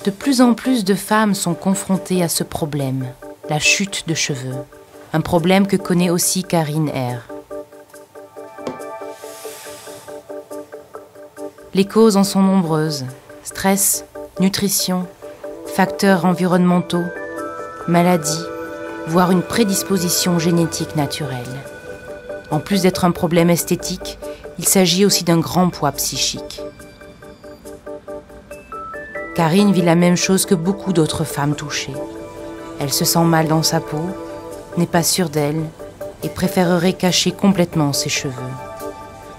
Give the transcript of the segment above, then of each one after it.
De plus en plus de femmes sont confrontées à ce problème, la chute de cheveux. Un problème que connaît aussi Karine R. Les causes en sont nombreuses. Stress, nutrition, facteurs environnementaux, maladies, voire une prédisposition génétique naturelle. En plus d'être un problème esthétique, il s'agit aussi d'un grand poids psychique. Karine vit la même chose que beaucoup d'autres femmes touchées. Elle se sent mal dans sa peau, n'est pas sûre d'elle et préférerait cacher complètement ses cheveux.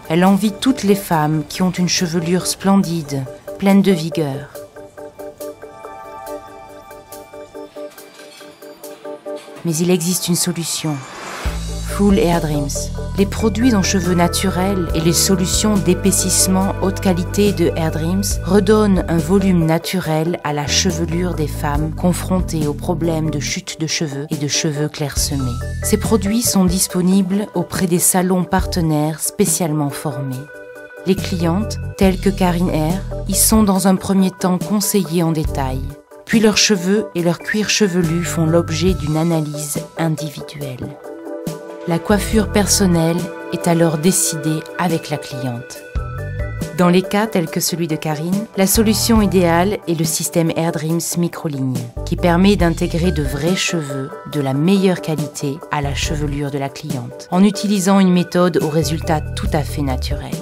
Elle envie toutes les femmes qui ont une chevelure splendide, pleine de vigueur. Mais il existe une solution. Full Hair Dreams. Les produits en cheveux naturels et les solutions d'épaississement haute qualité de Hair Dreams redonnent un volume naturel à la chevelure des femmes confrontées aux problèmes de chute de cheveux et de cheveux clairsemés. Ces produits sont disponibles auprès des salons partenaires spécialement formés. Les clientes, telles que Karine R, y sont dans un premier temps conseillées en détail. Puis leurs cheveux et leur cuir chevelu font l'objet d'une analyse individuelle. La coiffure personnelle est alors décidée avec la cliente. Dans les cas tels que celui de Karine, la solution idéale est le système Hair Dreams Microligne, qui permet d'intégrer de vrais cheveux de la meilleure qualité à la chevelure de la cliente, en utilisant une méthode au résultat tout à fait naturel.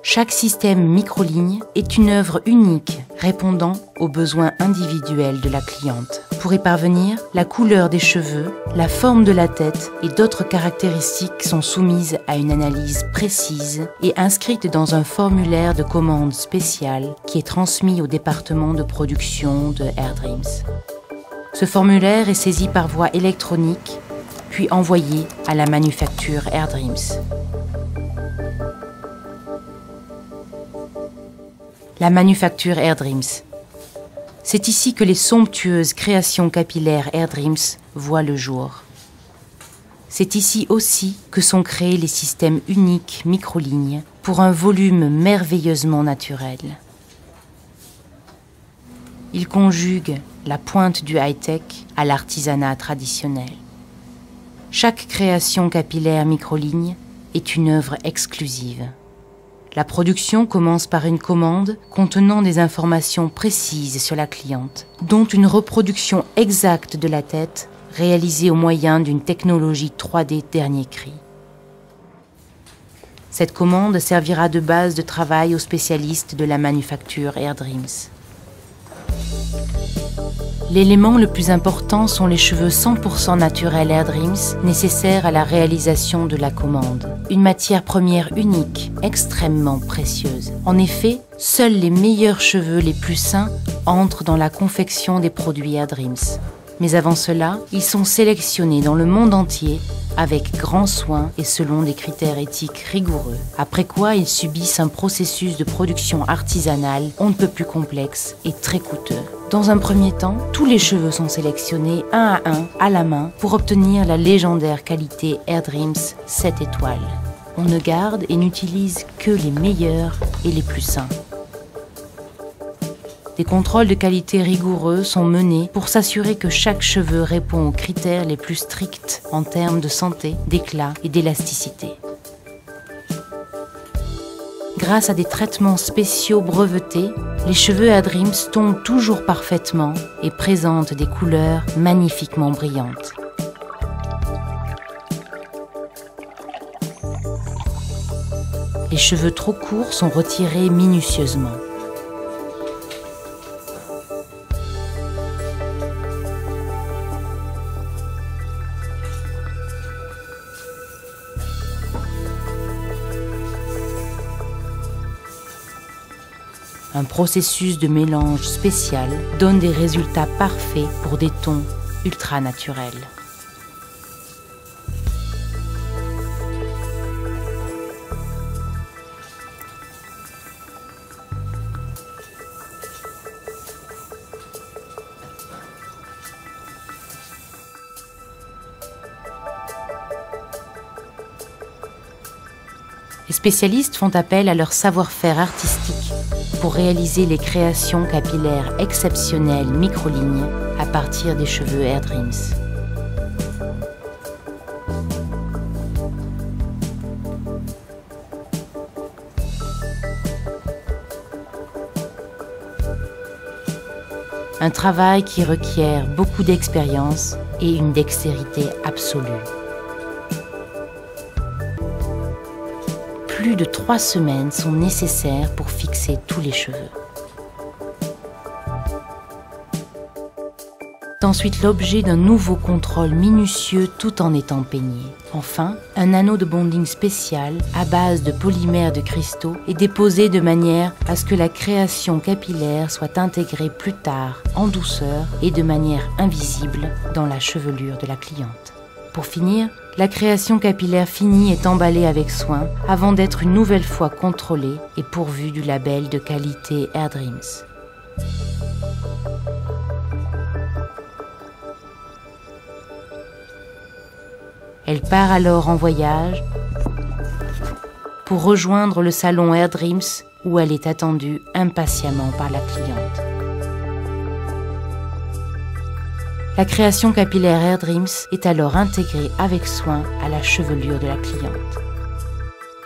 Chaque système microligne est une œuvre unique répondant aux besoins individuels de la cliente. Pour y parvenir, la couleur des cheveux, la forme de la tête et d'autres caractéristiques sont soumises à une analyse précise et inscrites dans un formulaire de commande spécial qui est transmis au département de production de Hair Dreams. Ce formulaire est saisi par voie électronique, puis envoyé à la manufacture Hair Dreams. La manufacture Hair Dreams. C'est ici que les somptueuses créations capillaires Hair Dreams voient le jour. C'est ici aussi que sont créés les systèmes uniques microlignes pour un volume merveilleusement naturel. Ils conjuguent la pointe du high-tech à l'artisanat traditionnel. Chaque création capillaire microligne est une œuvre exclusive. La production commence par une commande contenant des informations précises sur la cliente, dont une reproduction exacte de la tête réalisée au moyen d'une technologie 3D dernier cri. Cette commande servira de base de travail aux spécialistes de la manufacture Hair Dreams. L'élément le plus important sont les cheveux 100% naturels Hair Dreams nécessaires à la réalisation de la commande. Une matière première unique, extrêmement précieuse. En effet, seuls les meilleurs cheveux les plus sains entrent dans la confection des produits Hair Dreams. Mais avant cela, ils sont sélectionnés dans le monde entier avec grand soin et selon des critères éthiques rigoureux. Après quoi, ils subissent un processus de production artisanale on ne peut plus complexe et très coûteux. Dans un premier temps, tous les cheveux sont sélectionnés un à un, à la main, pour obtenir la légendaire qualité Hair Dreams 7 étoiles. On ne garde et n'utilise que les meilleurs et les plus sains. Des contrôles de qualité rigoureux sont menés pour s'assurer que chaque cheveu répond aux critères les plus stricts en termes de santé, d'éclat et d'élasticité. Grâce à des traitements spéciaux brevetés, les cheveux Hair Dreams tombent toujours parfaitement et présentent des couleurs magnifiquement brillantes. Les cheveux trop courts sont retirés minutieusement. Un processus de mélange spécial donne des résultats parfaits pour des tons ultra naturels. Les spécialistes font appel à leur savoir-faire artistique pour réaliser les créations capillaires exceptionnelles microlignes à partir des cheveux Hair Dreams. Un travail qui requiert beaucoup d'expérience et une dextérité absolue. Plus de 3 semaines sont nécessaires pour fixer tous les cheveux. C'est ensuite l'objet d'un nouveau contrôle minutieux tout en étant peigné. Enfin, un anneau de bonding spécial à base de polymères de cristaux est déposé de manière à ce que la création capillaire soit intégrée plus tard en douceur et de manière invisible dans la chevelure de la cliente. Pour finir, la création capillaire finie est emballée avec soin avant d'être une nouvelle fois contrôlée et pourvue du label de qualité Hair Dreams. Elle part alors en voyage pour rejoindre le salon Hair Dreams où elle est attendue impatiemment par la cliente. La création capillaire Hair Dreams est alors intégrée avec soin à la chevelure de la cliente.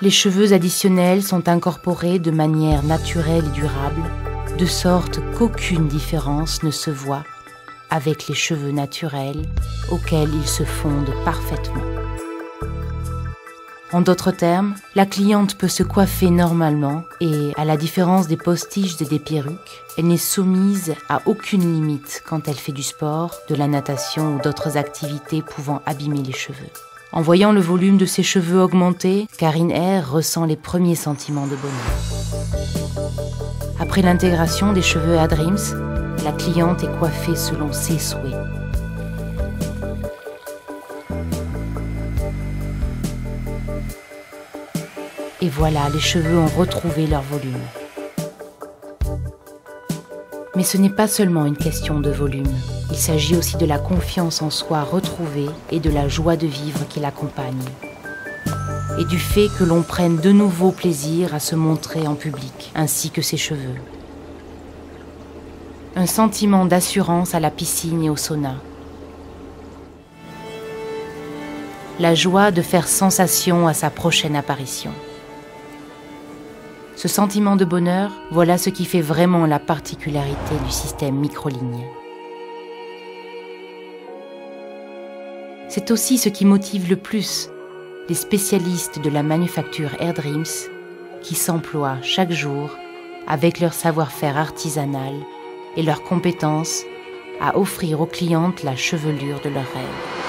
Les cheveux additionnels sont incorporés de manière naturelle et durable, de sorte qu'aucune différence ne se voit avec les cheveux naturels auxquels ils se fondent parfaitement. En d'autres termes, la cliente peut se coiffer normalement et, à la différence des postiches et des perruques, elle n'est soumise à aucune limite quand elle fait du sport, de la natation ou d'autres activités pouvant abîmer les cheveux. En voyant le volume de ses cheveux augmenter, Karine Hair ressent les premiers sentiments de bonheur. Après l'intégration des cheveux Hair Dreams, la cliente est coiffée selon ses souhaits. Et voilà, les cheveux ont retrouvé leur volume. Mais ce n'est pas seulement une question de volume. Il s'agit aussi de la confiance en soi retrouvée et de la joie de vivre qui l'accompagne. Et du fait que l'on prenne de nouveau plaisir à se montrer en public, ainsi que ses cheveux. Un sentiment d'assurance à la piscine et au sauna. La joie de faire sensation à sa prochaine apparition. Ce sentiment de bonheur, voilà ce qui fait vraiment la particularité du système microligne. C'est aussi ce qui motive le plus les spécialistes de la manufacture Hair Dreams qui s'emploient chaque jour, avec leur savoir-faire artisanal et leurs compétences, à offrir aux clientes la chevelure de leurs rêves.